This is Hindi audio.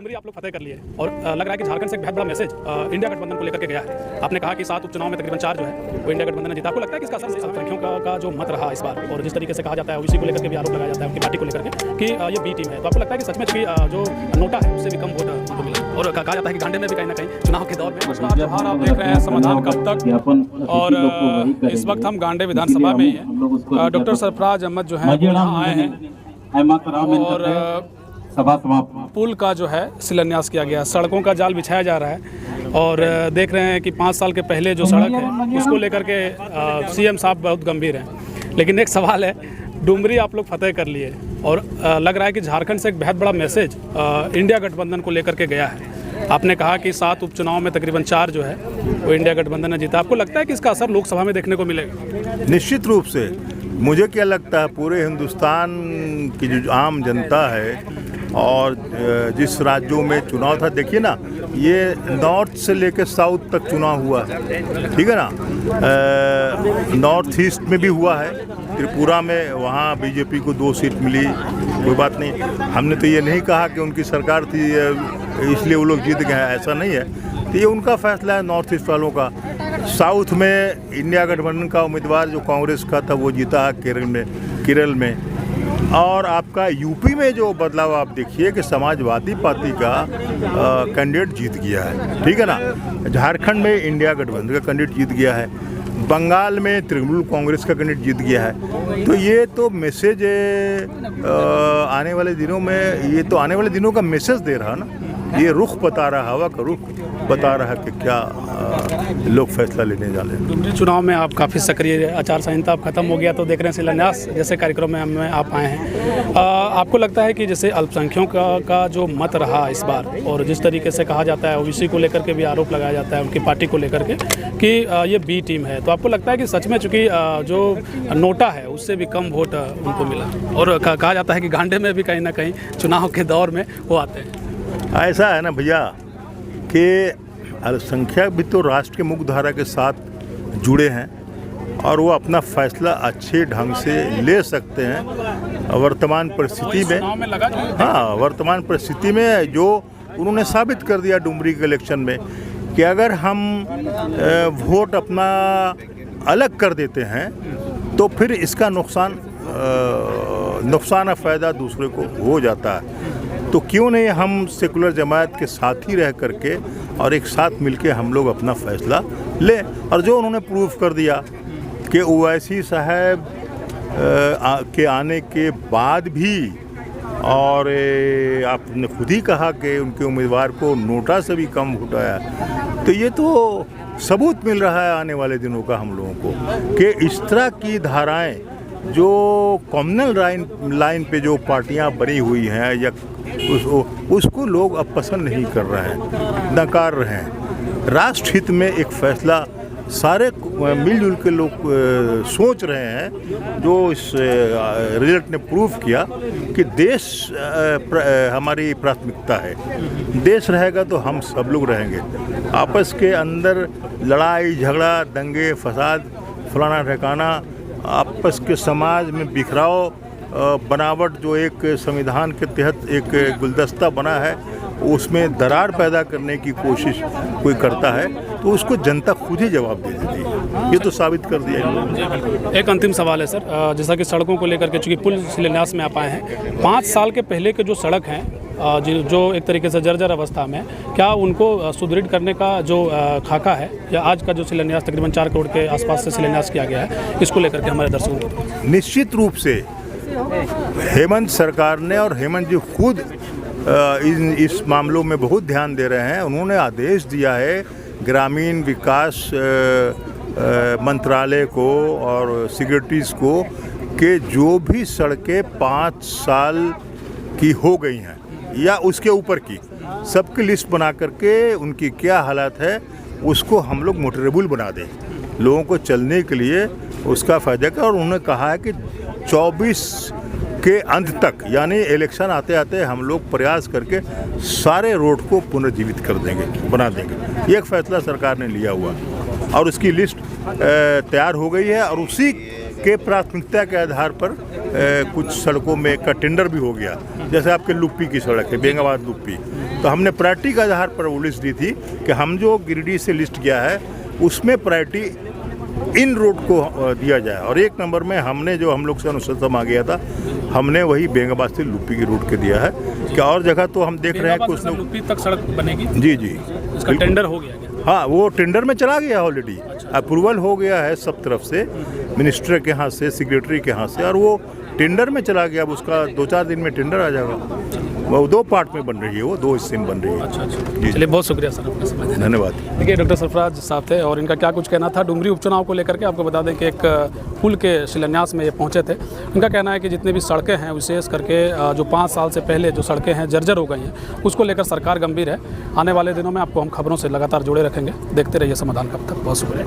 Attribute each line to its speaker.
Speaker 1: डुमरी आप लोग फतेह कर लिए और लग रहा है कि झारखंड से एक बहुत बड़ा मैसेज इंडिया गठबंधन को लेकर के गया है। आपने कहा कि 7 उपचुनाव में तकरीबन 4 जो है वो इंडिया गठबंधन ने जीता। आपको लगता है कि इसका असर अल्पसंख्यकों का जो मत रहा इस बार, और जिस तरीके से कहा जाता है ओबीसी को लेकर के भी आरोप लगाया जाता है उनकी पार्टी को लेकर के कि ये बी टीम है, तो आपको लगता है कि सच में कि जो नोटा है उससे भी कम वोट उनको मिला? और कहा जाता है कि गांडे में भी कहीं ना कहीं चुनाव के दौर में
Speaker 2: जोहार आप देख रहे हैं समाधान कब तक, और इस वक्त हम गांडे विधानसभा में ही हैं। डॉक्टर सरफराज अहमद जो है यहाँ आए हैं और पुल का जो है शिलान्यास किया गया, सड़कों का जाल बिछाया जा रहा है और देख रहे हैं कि 5 साल के पहले जो सड़क है उसको लेकर के सीएम साहब बहुत गंभीर हैं। लेकिन एक सवाल है, डुमरी आप लोग फतेह कर लिए और लग रहा है कि झारखंड से एक बहुत बड़ा मैसेज इंडिया गठबंधन को लेकर के गया है। आपने कहा कि 7 उपचुनाव में तकरीबन 4 जो है वो इंडिया गठबंधन ने जीता। आपको लगता है कि इसका असर लोकसभा में देखने को मिलेगा?
Speaker 3: निश्चित रूप से। मुझे क्या लगता है, पूरे हिंदुस्तान की जो आम जनता है और जिस राज्यों में चुनाव था, देखिए ना, ये नॉर्थ से लेकर साउथ तक चुनाव हुआ है, ठीक है ना। नॉर्थ ईस्ट में भी हुआ है, त्रिपुरा में, वहाँ बीजेपी को 2 सीट मिली, कोई बात नहीं। हमने तो ये नहीं कहा कि उनकी सरकार थी इसलिए वो लोग जीत गए हैं, ऐसा नहीं है। तो ये उनका फैसला है नॉर्थ ईस्ट वालों का। साउथ में इंडिया गठबंधन का उम्मीदवार जो कांग्रेस का था वो जीता है केरल में। और आपका यूपी में जो बदलाव आप देखिए कि समाजवादी पार्टी का कैंडिडेट जीत गया है, ठीक है ना। झारखंड में इंडिया गठबंधन का कैंडिडेट जीत गया है। बंगाल में तृणमूल कांग्रेस का कैंडिडेट जीत गया है। तो ये तो मैसेज आने वाले दिनों में, ये तो आने वाले दिनों का मैसेज दे रहा ना, ये रुख बता रहा, हवा का रुख बता रहा कि क्या लोग फैसला लेने जा रहे हैं।
Speaker 1: डुमरी चुनाव में आप काफ़ी सक्रिय, आचार संहिता अब खत्म हो गया तो देख रहे हैं शिलान्यास जैसे कार्यक्रम में आप आए हैं। आपको लगता है कि जैसे अल्पसंख्यकों का जो मत रहा इस बार, और जिस तरीके से कहा जाता है ओबीसी को लेकर के भी आरोप लगाया जाता है उनकी पार्टी को लेकर के कि ये बी टीम है, तो आपको लगता है कि सच में चूँकि जो नोटा है उससे भी कम वोट उनको मिला? और कहा जाता है कि गांडे में भी कहीं ना कहीं चुनाव के दौर में वो आते हैं।
Speaker 3: ऐसा है ना भैया कि अल्पसंख्यक भी तो राष्ट्र के मुख्य धारा के साथ जुड़े हैं और वो अपना फैसला अच्छे ढंग से ले सकते हैं वर्तमान परिस्थिति में। हाँ, वर्तमान परिस्थिति में जो उन्होंने साबित कर दिया डुमरी के इलेक्शन में कि अगर हम वोट अपना अलग कर देते हैं तो फिर इसका नुकसान और फ़ायदा दूसरे को हो जाता है। तो क्यों नहीं हम सेकुलर जमात के साथ ही रह करके और एक साथ मिलके हम लोग अपना फैसला लें। और जो उन्होंने प्रूफ कर दिया कि ओवैसी साहब के आने के बाद भी, और आपने खुद ही कहा कि उनके उम्मीदवार को नोटा से भी कम वोट आया, तो ये तो सबूत मिल रहा है आने वाले दिनों का हम लोगों को कि इस तरह की धाराएं जो कॉम्युनल लाइन पे जो पार्टियां बनी हुई हैं या उसको लोग अब पसंद नहीं कर रहे हैं, नकार रहे हैं। राष्ट्र हित में एक फैसला सारे मिलजुल के लोग सोच रहे हैं, जो इस रिजल्ट ने प्रूव किया कि देश हमारी प्राथमिकता है। देश रहेगा तो हम सब लोग रहेंगे। आपस के अंदर लड़ाई झगड़ा, दंगे फसाद, फलाना ठिकाना, आपस के समाज में बिखराव, बनावट जो एक संविधान के तहत एक गुलदस्ता बना है उसमें दरार पैदा करने की कोशिश कोई करता है तो उसको जनता खुद ही जवाब दे देती है। ये तो साबित कर दिया।
Speaker 1: एक अंतिम सवाल है सर, जैसा कि सड़कों को लेकर के, चूँकि पुल शिलान्यास में आप आए हैं, 5 साल के पहले के जो सड़क हैं जो एक तरीके से जर्जर अवस्था में, क्या उनको सुदृढ़ करने का जो खाका है या आज का जो शिलान्यास तकरीबन 4 करोड़ के आसपास से शिलान्यास किया गया है, इसको लेकर के हमारे दर्शकों को?
Speaker 3: निश्चित रूप से हेमंत सरकार ने, और हेमंत जी खुद इस मामलों में बहुत ध्यान दे रहे हैं। उन्होंने आदेश दिया है ग्रामीण विकास मंत्रालय को और सेक्रेटरीज को कि जो भी सड़कें 5 साल की हो गई हैं या उसके ऊपर की, सबकी लिस्ट बना करके उनकी क्या हालत है उसको हम लोग मोटरेबल बना दें, लोगों को चलने के लिए उसका फ़ायदा का। और उन्होंने कहा है कि 24 के अंत तक, यानी इलेक्शन आते आते हम लोग प्रयास करके सारे रोड को पुनर्जीवित कर देंगे, बना देंगे। ये एक फैसला सरकार ने लिया हुआ और उसकी लिस्ट तैयार हो गई है और उसी के प्राथमिकता के आधार पर कुछ सड़कों में का टेंडर भी हो गया। जैसे आपके लुप्पी की सड़क है, बेंगाबाद लुप्पी, तो हमने प्रायोरिटी के आधार पर वो लिस्ट दी थी कि हम जो गिरिडीह से लिस्ट किया है उसमें प्रायोरिटी इन रोड को दिया जाए। और 1 नंबर में हमने जो हम लोग से अनुशंसा मांगा गया था, हमने वही बेंगाबाद से लुप्पी की रोड के दिया है। क्या और जगह तो हम देख रहे हैं कुछ लोग
Speaker 1: लुप्पी तक सड़क बनेगी।
Speaker 3: जी जी,
Speaker 1: इसका टेंडर हो गया क्या?
Speaker 3: हाँ, वो टेंडर में चला गया ऑलरेडी, अप्रूवल हो गया है सब तरफ से, मिनिस्टर के यहाँ से, सेक्रेटरी के यहाँ से, और वो टेंडर में चला गया। अब उसका 2-4 दिन में टेंडर आ जाएगा। वो 2 पार्ट में बन रही है, वो 2 हिस्से में बन रही है।
Speaker 1: अच्छा
Speaker 3: जी,
Speaker 1: चलिए, बहुत शुक्रिया सर आपका समय देने।
Speaker 3: धन्यवाद।
Speaker 1: देखिए, डॉक्टर सरफराज साहब थे और इनका क्या कुछ कहना था डुमरी उपचुनाव को लेकर के। आपको बता दें कि एक पुल के शिलान्यास में ये पहुंचे थे। इनका कहना है कि जितने भी सड़कें हैं, विशेष करके जो 5 साल से पहले जो सड़कें हैं जर्जर हो गई हैं, उसको लेकर सरकार गंभीर है। आने वाले दिनों में आपको हम खबरों से लगातार जुड़े रखेंगे। देखते रहिए समाधान कब तक। बहुत शुक्रिया।